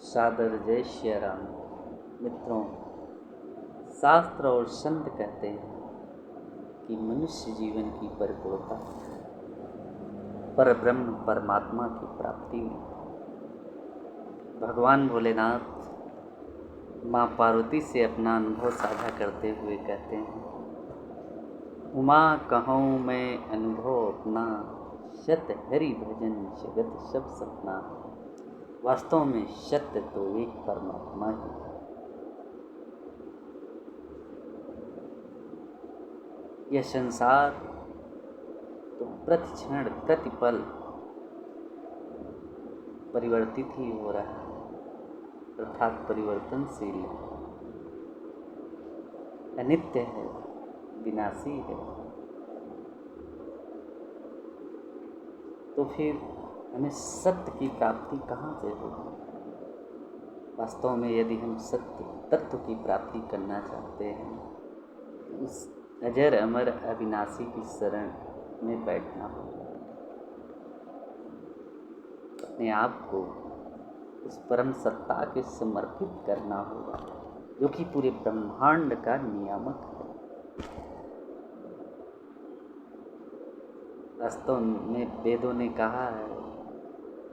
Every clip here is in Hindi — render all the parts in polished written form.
सादर जय श्री राम। मित्रों, शास्त्र और संत कहते हैं कि मनुष्य जीवन की परिपूर्णता पर ब्रह्म परमात्मा की प्राप्ति में भगवान भोलेनाथ माँ पार्वती से अपना अनुभव साझा करते हुए कहते हैं, उमा कहूँ मैं अनुभव अपना, सत्य हरि भजन जगत सब सपना। वास्तव में सत्य तो एक परमात्मा ही है। यह संसार तो प्रतिक्षण प्रतिपल परिवर्तित ही हो रहा है, अर्थात परिवर्तनशील है, अनित्य है, विनाशी है। तो फिर हमें सत्य की प्राप्ति कहाँ से होगी? वास्तव में यदि हम सत्य तत्व की प्राप्ति करना चाहते हैं तो उस अजर अमर अविनाशी की शरण में बैठना होगा, अपने आप को उस परम सत्ता के समर्पित करना होगा जो कि पूरे ब्रह्मांड का नियामक है। वास्तव में वेदों ने कहा है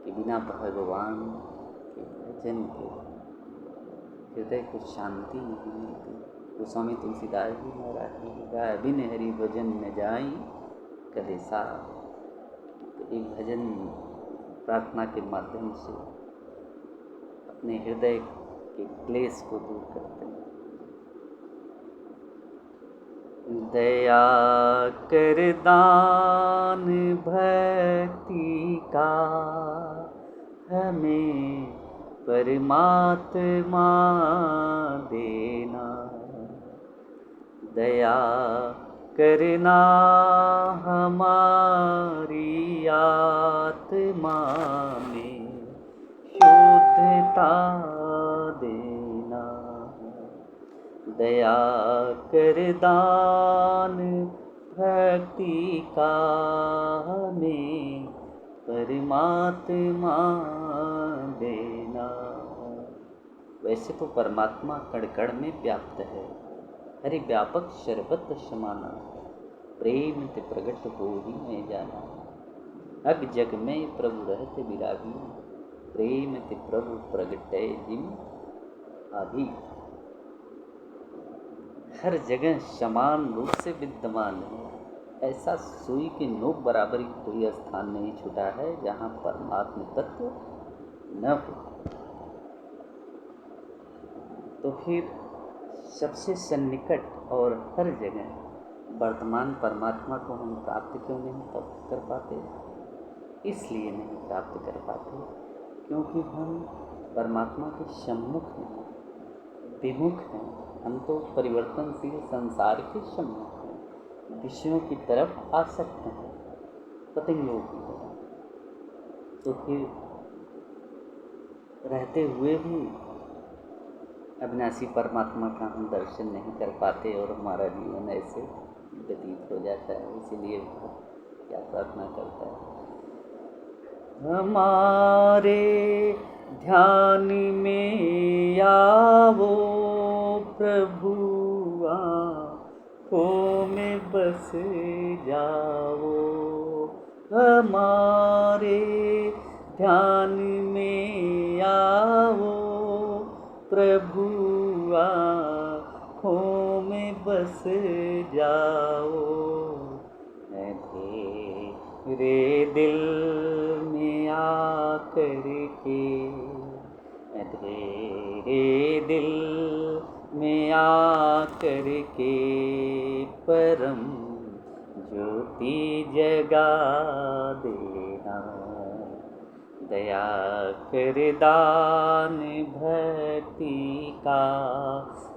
कि बिना भगवान के भजन के हृदय को शांति नहीं मिलती। गोस्वामी तुलसीदास जी महाराज ने कहा, बिन हरि भजन न जाई कलेसा। तो एक भजन प्रार्थना के माध्यम से अपने हृदय के क्लेश को दूर करते हैं। दया कर दान भक्ति का हमें परमात्मा देना, दया करना हमारी आत्मा में शुद्धता देना, दया कर दान भक्ति का हमें परमात्मा देना। वैसे तो परमात्मा कण कण में व्याप्त है, हरि व्यापक सर्वत्र समाना, प्रेम ते प्रगट हो ही मैं जाना। अग जग में प्रभु रहते विरागी, प्रेम ते प्रभु प्रगटे जिम आदि। हर जगह समान रूप से विद्यमान है, ऐसा सुई के नोक बराबर कोई स्थान नहीं छूटा है जहाँ परमात्म तत्व न हो। तो फिर सबसे सन्निकट और हर जगह वर्तमान परमात्मा को हम प्राप्त क्यों नहीं कर पाते? इसलिए नहीं प्राप्त कर पाते क्योंकि हम परमात्मा के सम्मुख हैं, विमुख हैं। हम तो परिवर्तनशील संसार के सम्मुख हैं, विषयों की तरफ आसक्त हैं, पतंगों की तरह। तो फिर रहते हुए भी अविनाशी परमात्मा का हम दर्शन नहीं कर पाते और हमारा जीवन ऐसे व्यतीत हो जाता है। इसीलिए क्या प्रार्थना करता है, हमारे ध्यान में आवो प्रभु, आँखों में बस जाओ। हमारे ध्यान में आओ प्रभु, आँखों में बस जाओ। मेरे दिल में आकर के, मेरे दिल में आकर के परम ज्योति जगा देना, दया कर दान भक्ति का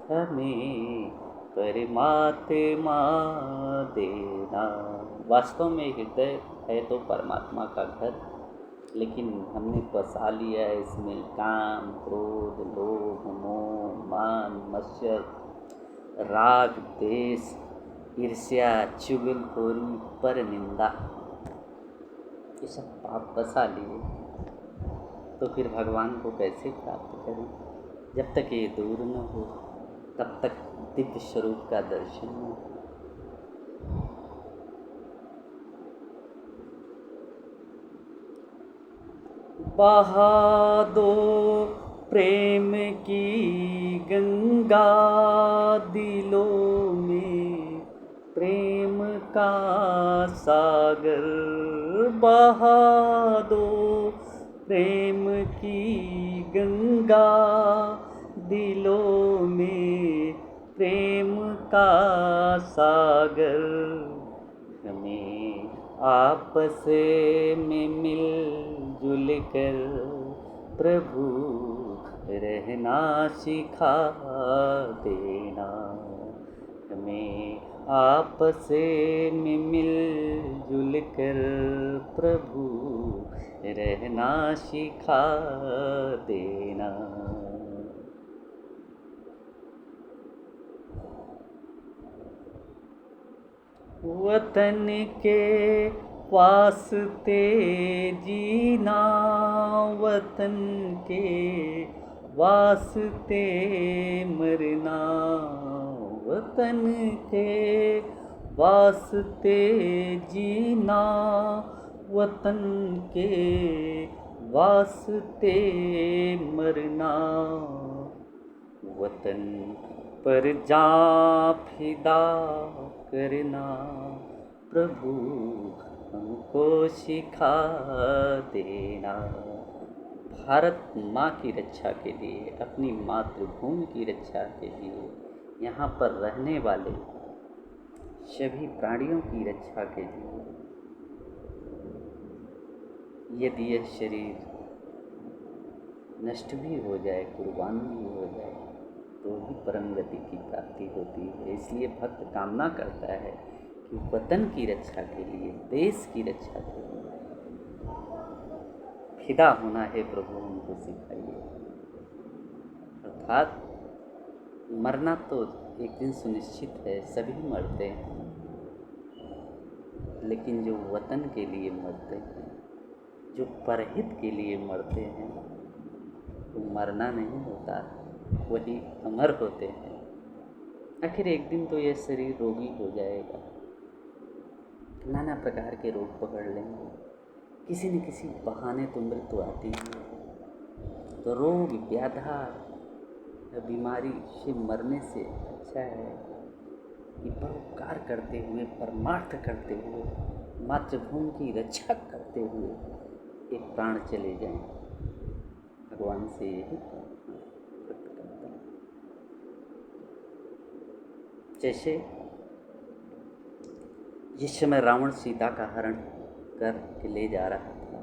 हमें परमात्मा देना। वास्तव में हृदय है तो परमात्मा का घर, लेकिन हमने बसा लिया है इसमें काम, क्रोध, लोभ, मोह, मान, मत्सर, राग, द्वेष, ईर्ष्या, चुगलखोरी, पर निंदा, ये सब पाप बसा लिए। तो फिर भगवान को कैसे प्राप्त करें? जब तक ये दूर न हो तब तक दिव्य स्वरूप का दर्शन न हो। बहा दो प्रेम की गंगा दिलों में, प्रेम का सागर बहा दो, प्रेम की गंगा दिलों में, प्रेम का सागर। हमें आपस में मिलजुल कर प्रभु रहना सिखा देना। हमें आपस में मिलजुल कर प्रभु रहना सिखा देना। वतन के वास्ते जीना, वतन के वास्ते मरना, वतन के वास्ते जीना, वतन के वास्ते मरना। वतन पर जान फिदा करना प्रभु हमको सिखा देना। भारत माँ की रक्षा के लिए, अपनी मातृभूमि की रक्षा के लिए, यहाँ पर रहने वाले सभी प्राणियों की रक्षा के लिए, यदि यह शरीर नष्ट भी हो जाए, कुर्बान भी हो जाए, तो ही परम गति की प्राप्ति होती है। इसलिए भक्त कामना करता है कि वतन की रक्षा के लिए, देश की रक्षा के लिए फिदा होना है प्रभु हमको सिखाइए। अर्थात मरना तो एक दिन सुनिश्चित है, सभी मरते हैं, लेकिन जो वतन के लिए मरते हैं, जो परहित के लिए मरते हैं, वो मरना नहीं होता, वही अमर होते हैं। आखिर एक दिन तो यह शरीर रोगी हो जाएगा, नाना प्रकार के रोग पकड़ लेंगे, किसी न किसी बहाने तो मृत्यु आती है। तो रोग व्याधा बीमारी से मरने से अच्छा है कि परोपकार करते हुए, परमार्थ करते हुए, मातृभूमि की रक्षा करते हुए एक प्राण चले जाएं। भगवान से यही व्यक्त करता है। जैसे जिस समय रावण सीता का हरण कर के ले जा रहा था,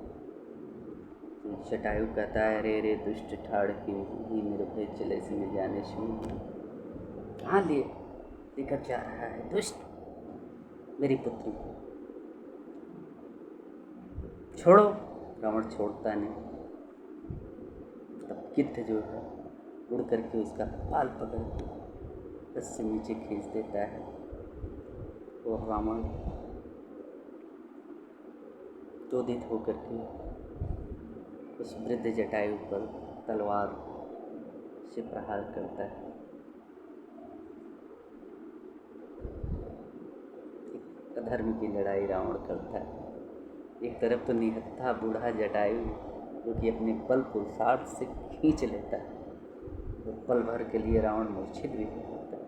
तो जटायु कहता है, रे रे दुष्ट ठाड़ की ही निर्भय चले सिंह जाने सुन। कहाँ लेकर जा रहा है दुष्ट मेरी पुत्री को, छोड़ो। रावण छोड़ता नहीं। तब गिद्ध जो है उड़ करके उसका बाल पकड़ के उससे नीचे खींच देता है, और रावण क्रोधित होकर के उस वृद्ध जटायु पर तलवार से प्रहार करता है। एक अधर्म की लड़ाई रावण करता है। एक तरफ तो निहत्था बूढ़ा जटायु जो कि अपने बल पुरुषार्थ से खींच लेता है, तो पल भर के लिए रावण मूर्छित भी हो जाता है,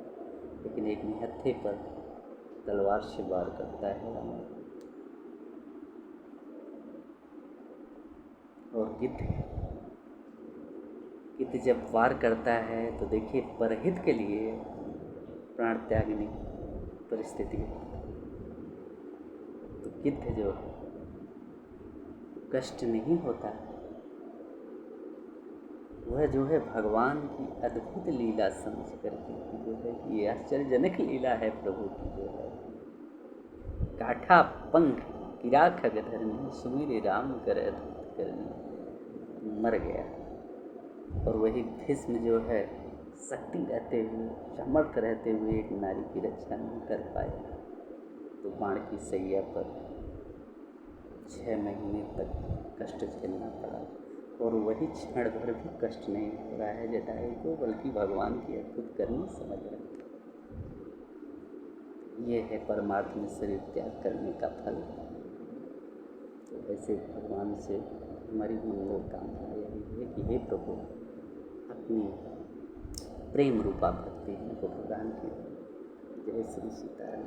लेकिन एक निहत्थे पर तलवार से वार करता है रावण। और गिद्ध जब वार करता है तो देखिए परहित के लिए प्राण त्यागनी परिस्थिति है। तो गिद्ध जो है कष्ट नहीं होता, वह जो है भगवान की अद्भुत लीला समझ करके जो है, ये आश्चर्यजनक लीला है प्रभु की जो है। काठा पंख किरा खग धरनी, सुमिर राम कर अद्भुत करनी, मर गया। और वही भीष्म जो है शक्ति रहते हुए, समर्थ रहते हुए एक नारी की रक्षा नहीं कर पाया, तो बाण की सैया पर 6 महीने तक कष्ट झेलना पड़ा। और वही क्षण भर भी कष्ट नहीं हो रहा है जटायु को, बल्कि भगवान की अद्भुत करनी समझ रहे हैं। ये है परमार्थ में शरीर त्याग करने का फल। तो ऐसे भगवान से हमारी मंगल कामना यही है कि हे प्रभु, अपनी प्रेम रूपा भक्ति हमको प्रदान की। जय श्री सीताराम।